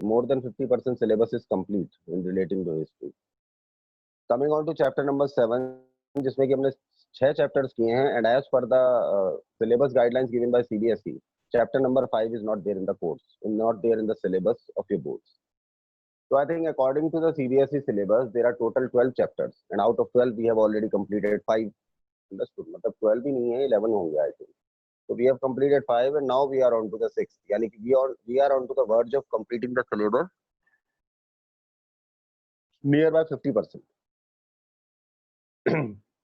more than 50% syllabus is complete in relating to history. Coming on to chapter number 7, जिसमें कि हमने 6 chapters किए हैं, and as per the syllabus guidelines given by CBSE, chapter number 5 is not there in the course, not there in the syllabus of your boards. So I think according to the CBSE syllabus, there are total 12 chapters, and out of 12 we have already completed 5. Understood? मतलब 12 भी नहीं है, 11 होंगे I think. So we have completed 5, and now we are on to the 6th. यानी कि we are on to the verge of completing the syllabus nearby 50%.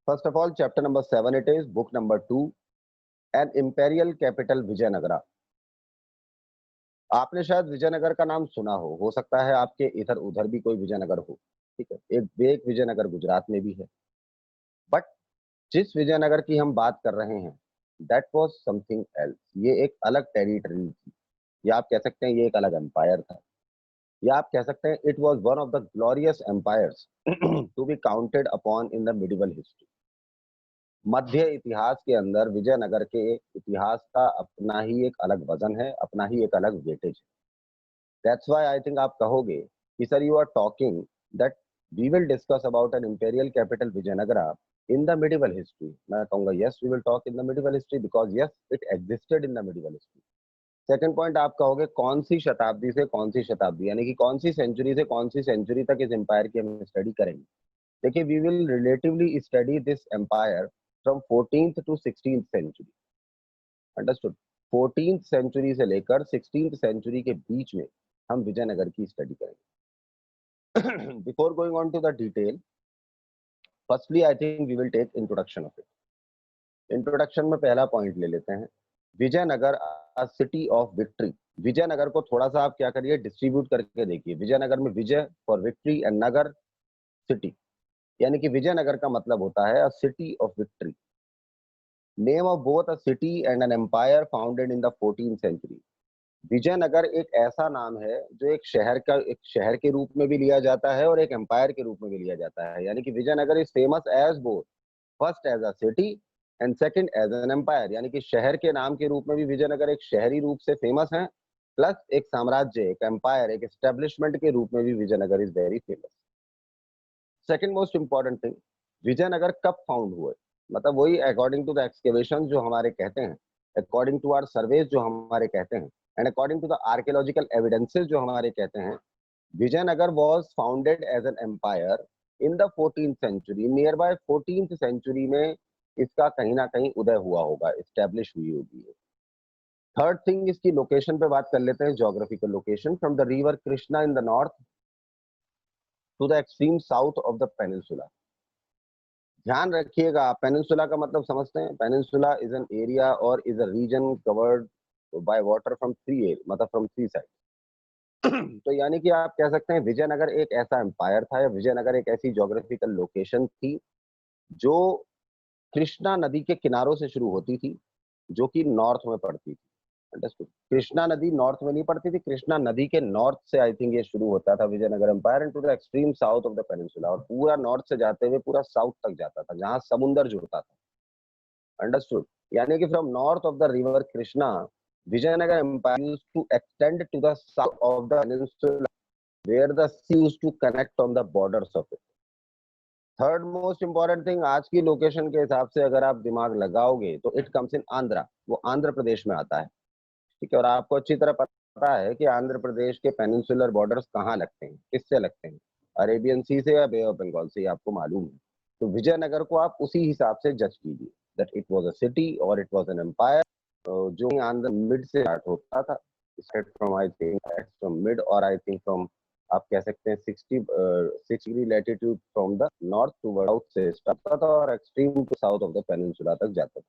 First of all, chapter number 7 it is, book number 2, an imperial capital Vijayanagara. आपने शायद विजयनगर का नाम सुना हो सकता है आपके इधर उधर भी कोई विजयनगर हो, ठीक है, एक विजयनगर गुजरात में भी है, बट जिस विजयनगर की हम बात कर रहे हैं दैट वाज समथिंग एल्स. ये एक अलग टेरिटरी थी, या आप कह सकते हैं ये एक अलग एम्पायर था, या आप कह सकते हैं it was one of the glorious empires to be counted upon in the medieval history. मध्य इतिहास के अंदर विजयनगर के इतिहास का अपना ही एक अलग वजन है, अपना ही एक अलग वेटेज है. दैट्स व्हाई आई थिंक आप कहोगे कि sir you are talking that we will discuss about an imperial capital Vijayanagara in the medieval history. मैं कहूँगा yes we will talk in the medieval history because yes it existed in the medieval history. Second point आप कहोगे कौन सी शताब्दी से कौन सी शताब्दी, यानी कि कौन सी सेंचुरी से कौन सी सेंचुरी तक इस एम्पायर की हम स्टडी करेंगे. देखिए we will relatively study this empire from 14th to 16th century. Understood? 14th century से लेकर 16th सेंचुरी के बीच में हम विजयनगर की स्टडी करेंगे. Before going on to the detail, firstly I think we will take introduction of it. Introduction में पहला point ले लेते हैं, Vijayanagar a city of victory. Vijayanagar को थोड़ा सा आप क्या करिए, डिस्ट्रीब्यूट करके देखिए. विजयनगर में विजय फॉर विक्ट्री एंड नगर सिटी, यानी कि विजयनगर का मतलब होता है a city of victory. Name of both a city and an empire founded in the 14th century. Vijayanagar एक ऐसा नाम है जो एक शहर के रूप में भी लिया जाता है और एक एम्पायर के रूप में भी लिया जाता है. यानी कि Vijayanagar is famous as both, first as a city and second as an empire. यानी कि शहर के नाम के रूप में भी विजयनगर एक शहरी रूप से फेमस है, प्लस एक साम्राज्य, एक एम्पायर, एक एस्टेब्लिशमेंट के रूप में भी Vijayanagar is very famous. Second most important thing, Vijayanagar कब फाउंड हुए, मतलब वही अकॉर्डिंग टू द एक्सकेवेशन जो हमारे कहते हैं, अकॉर्डिंग टू आवर सर्वेज जो हमारे कहते हैं, and according to the archaeological evidences जो हमारे कहते हैं, Vijayanagar was founded as an empire in the 14th century. nearby 14th century में इसका कहीं ना कहीं उदय हुआ होगा, एस्टेब्लिश हुई होगी. थर्ड थिंग, इसकी लोकेशन पे बात कर लेते हैं, geographical location. From the river Krishna in the north to the extreme south of the peninsula. ध्यान रखिएगा, पेनिनसुला का मतलब समझते हैं. पेनिनसुला इज एन एरिया और is a region covered by water from three, मतलब from three sides. तो यानी कि आप कह सकते हैं विजयनगर एक ऐसा एम्पायर था, या विजयनगर एक ऐसी ज्योग्राफिकल लोकेशन थी जो कृष्णा नदी के किनारों से शुरू होती थी, जो कि नॉर्थ में पड़ती थी. अंडरस्टूड? कृष्णा नदी नॉर्थ में नहीं पड़ती थी, कृष्णा नदी के नॉर्थ से आई थिंक ये शुरू होता था Vijayanagar empire, and to the extreme south of the peninsula, और पूरा नॉर्थ से जाते हुए पूरा साउथ तक जाता था जहां समुंदर जुड़ता था. अंडरस्टूड? यानी कि from north of the river Krishna, Vijayanagar Empire used to extend to the south of the peninsula, where the sea used to connect on the borders of it. Third most important thing, आज की location के हिसाब से अगर आप दिमाग लगाओगे तो it comes in आंध्रा, वो आंध्र प्रदेश में आता है. ठीक है, और आपको अच्छी तरह पता है कि आंध्र प्रदेश के पेनिनसुलर बॉर्डर्स कहाँ लगते हैं, किससे लगते हैं, अरेबियन सी से या बे ऑफ बंगाल से, आपको मालूम है. तो विजयनगर को आप उसी हिसाब से जज कीजिए that it was a city or it was an empire. जो आंध्र मिड से स्टार्ट होता था, start from I think from mid, और आई थिंक फ्रॉम आप कह सकते हैं 6 degree latitude from the north to south से स्टार्ट होता था और extreme to south of the peninsula तक जाता था.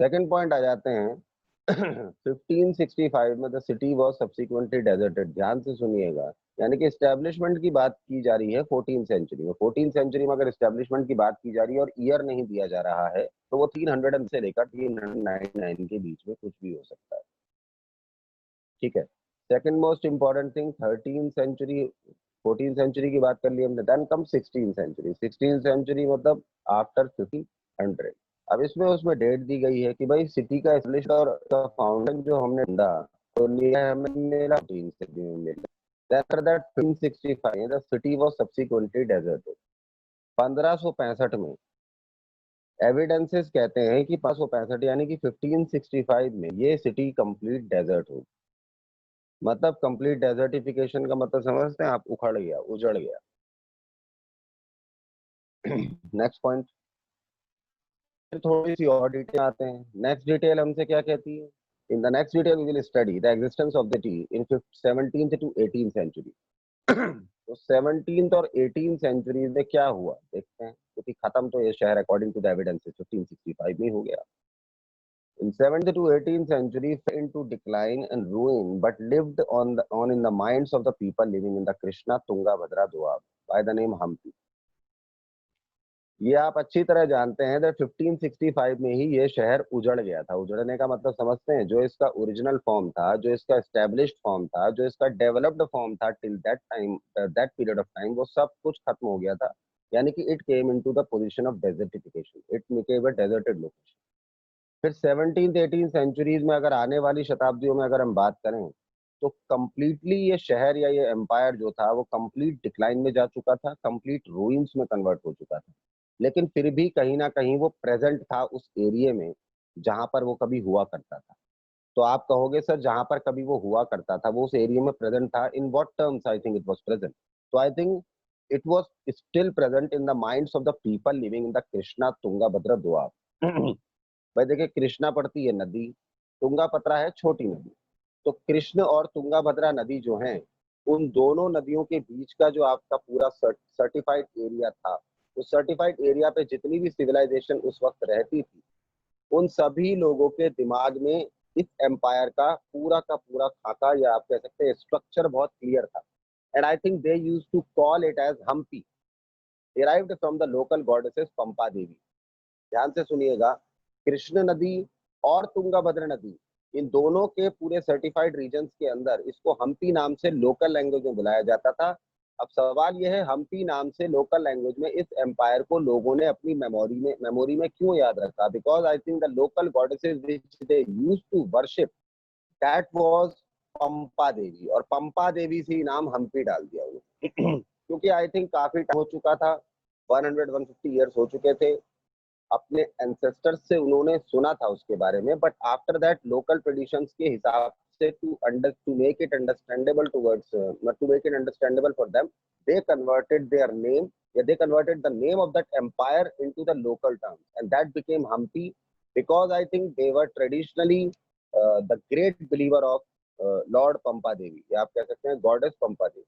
सेकंड पॉइंट आ जाते हैं 1565 में the city was subsequently deserted. ध्यान से सुनिएगा, यानी कि एस्टेब्लिशमेंट की बात की जा रही है 14th सेंचुरी में. 14th सेंचुरी में अगर एस्टेब्लिशमेंट की बात की जा रही है और ईयर नहीं दिया जा रहा है, तो वो 300 से लेकर 399 के बीच में कुछ भी हो सकता है. ठीक है. Second most important thing, 13th century, 14th century की बात कर ली हमने. Then come 16th century. 16th century मतलब आफ्टर 1500. अब इसमें उसमें डेट दी गई है कि भाई सिटी का एस्टेब्लिश और फाउंडेशन जो हमने ढूंढा तो लिया हमें मिला 14 सदी में मिला। After that 1565 the city was subsequently deserted। 1565 में एविडेंसेस कहते हैं कि 1565 यानी कि 1565 में ये सिटी कंप्लीट डेजर्ट हो, मतलब कंप्लीट डेजर्टिफिकेशन का मतलब समझते हैं आप, उखड़ गया, उजड़ गया। नेक्स्ट पॉइंट, थोड़ी सी और डिटेल आते हैं। नेक्स्ट डिटेल हमसे क्या कहती है? In the next detail we will study the existence of the city in 17th to 18th century. तो 17th और 18th सेंचुरीज में क्या हुआ देखते हैं, क्योंकि खत्म तो ये शहर अकॉर्डिंग टू द एविडेंसेस 1565 में हो गया। In 17th to 18th century fell into decline and ruin, but lived on in the minds of the people living in the Krishna Tungabhadra Doab by the name Hampi। ये आप अच्छी तरह जानते हैं that 1565 में ही ये शहर उजड़ गया था। उजड़ने का मतलब समझते हैं, जो इसका ओरिजिनल फॉर्म था, जो इसका एस्टेब्लिश्ड फॉर्म था, जो इसका डेवलप्ड फॉर्म था till that time, that period of time, वो सब कुछ खत्म हो गया था। यानी कि it came into the position of desertification, it became a deserted location. फिर 17th-18th सेंचुरीज में अगर आने वाली शताब्दियों में अगर हम बात करें, तो कंप्लीटली ये शहर या ये एम्पायर जो था वो कंप्लीट डिक्लाइन में जा चुका था, कंप्लीट रूइंस में कन्वर्ट हो चुका था। लेकिन फिर भी कहीं ना कहीं वो प्रेजेंट था उस एरिया में जहां पर वो कभी हुआ करता था। तो आप कहोगे सर जहां पर कभी वो हुआ करता था वो उस एरिया में प्रेजेंट था, in what terms I think it was present? तो I think it was still present in the minds of the people living in the Krishna Tungabhadra Doab. भाई देखिए, कृष्णा पड़ती है नदी, तुंगाभद्रा है छोटी नदी। तो कृष्ण और तुंगाभद्रा नदी जो है, उन दोनों नदियों के बीच का जो आपका पूरा सर्टिफाइड एरिया था, उस सर्टिफाइड एरिया पे जितनी भी सिविलाइजेशन उस वक्त रहती थी, उन सभी लोगों के दिमाग में इस एम्पायर का पूरा खाका, या आप कह सकते हैं स्ट्रक्चर बहुत क्लियर था। And I think they used to call it as Hampi, derived from the local goddesses Pampa Devi. ध्यान से सुनिएगा, कृष्ण नदी और तुंगाभद्रा नदी, इन दोनों के पूरे सर्टिफाइड रीजन्स के अंदर इसको हम्पी नाम से लोकल लैंग्वेज में बुलाया जाता था। अब सवाल यह है, हम्पी नाम से लोकल लैंग्वेज में इस एम्पायर को लोगों ने अपनी मेमोरी में क्यों याद रखा? Because I think the local goddesses which they used to worship, that was Pampa Devi, और पंपा देवी से ही नाम हम्पी डाल दिया उन्होंने। क्योंकि आई थिंक काफी टाइम हो चुका था, 150 ईयर्स हो चुके थे, अपने एंसेस्टर्स से उन्होंने सुना था उसके बारे में, but after that local traditions के हिसाब से to make it understandable towards, to make it understandable for them, they converted their name, या they converted the name of that empire into the local terms, and that became Hampi, because I think they were traditionally the great believer of Lord Pampa Devi, या आप कह सकते हैं goddess पंपा देवी।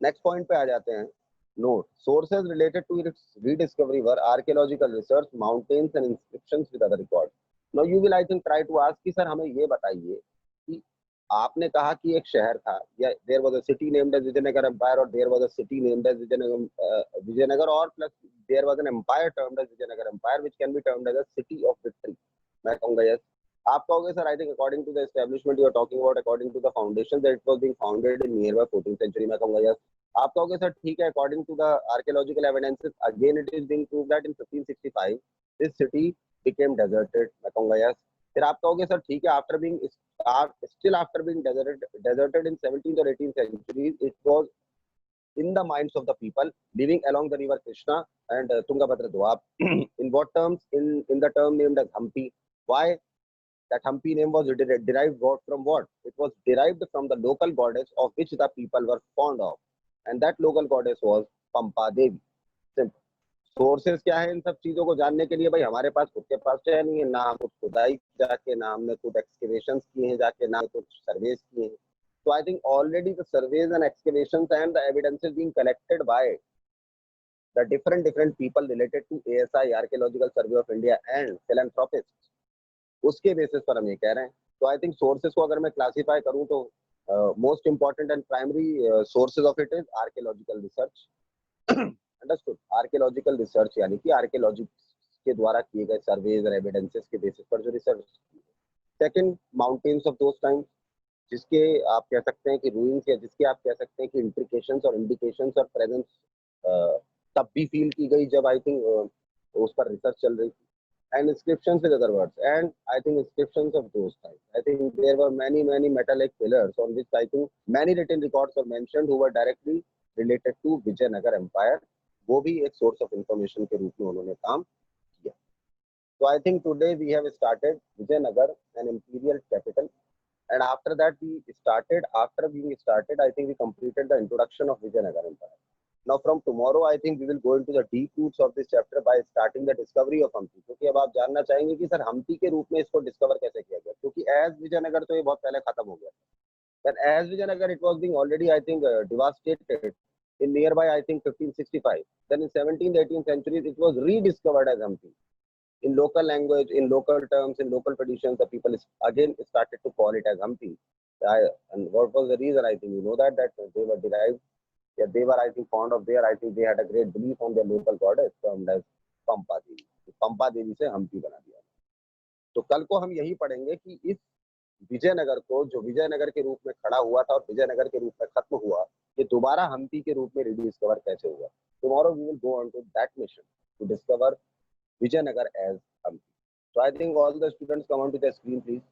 Next point पे आ जाते हैं। Note, sources related to its rediscovery were archaeological research, mountains and inscriptions with other records। Now you will I think try to ask कि sir हमें ये बताइए कि आपने कहा कि एक शहर था, या there was a city named as Vijayanagar Empire, or there was a city named as Vijayanagar, or plus there was an empire termed as Vijayanagar Empire which can be termed as a city of victory। मैं कहूँगा yes। आप कहोगे sir I think according to the establishment you are talking about, according to the foundation that was being founded in near by 14th century. मैं कहूँगा yes। आप कहोगे sir ठीक है, according to the archaeological evidences again it is being proved that in 1565 this city became deserted. मैं कहूँगा yes। फिर आप कहोगे सर ठीक है, after being still after being deserted in 17th or 18th centuries, it was in the minds of the people living along the river Krishna and Tungabhadra Doab। in what terms? In the term named as Hampi। Why that Hampi name was derived from what? It was derived from the local goddess of which the people were fond of, and that local goddess was Pampa Devi। Simple। Sources क्या है इन सब चीजों को जानने के लिए? भाई हमारे पास खुद के पास तो है नहीं है, ना हम कुछ खुदाई जाके, ना हमने कुछ एक्सकेवेशंस किए हैं जाके, ना कुछ सर्वेस किए हैं। तो I think already the surveys and excavations and the evidences being collected by the different people related to ASI, Archaeological Survey of India, and philanthropists, उसके बेसिस पर हम ये कह रहे हैं। तो आई थिंक सोर्सेस को अगर मैं क्लासिफाई करूं तो most important and primary sources of it is archaeological research. Understood? Archaeological research यानी कि आर्कियोलॉजी के द्वारा किए गए सर्वेज और एविडेंसेस के बेसिस पर जो research. Second, mountains of those time, जिसके आप कह सकते हैं कि रूइंस, या जिसके आप कह सकते हैं कि इंट्रिकेशंस और इंडिकेशंस और प्रेजेंस तब भी फील की गई जब आई थिंक उस पर रिसर्च चल रही थी। and inscriptions with other words, and I think inscriptions of those times. I think there were many metallic pillars on which I think many written records were mentioned who were directly related to Vijayanagar Empire. वो भी एक source of information के रूप में उन्होंने काम किया. So I think today we have started Vijayanagar, an imperial capital, and after that we started. After being started, I think we completed the introduction of Vijayanagar Empire. Now from tomorrow I think we will go into the deep roots of this chapter by starting the discovery of Hampi. क्योंकि अब आप जानना चाहेंगे कि sir Hampi के रूप में इसको डिस्कवर कैसे किया गया, क्योंकि एज विजयनगर तो ये बहुत पहले खत्म हो गया. Then as Vijayanagar it was being already I think devastated in nearby I think 1565. Then in 17th 18th centuries it was rediscovered as Hampi. In local language, in local terms, in local traditions, the people again started to call it as Hampi. And what was the reason? I think you know that they were derived. Yeah, they were, I think, fond of their. I think they had a great belief on their local goddess termed as Pampa Devi. पंपा देवी से हम्पी बना दिया. तो कल को हम यही पढ़ेंगे कि इस विजयनगर को जो विजयनगर के रूप में खड़ा हुआ था और विजयनगर के रूप में खत्म हुआ, ये दोबारा हम्पी के रूप में रिडिस्कवर कैसे हुआ. Tomorrow we will go on to that mission to discover Vijayanagar as Hampi. So I think all the students come onto the screen, please.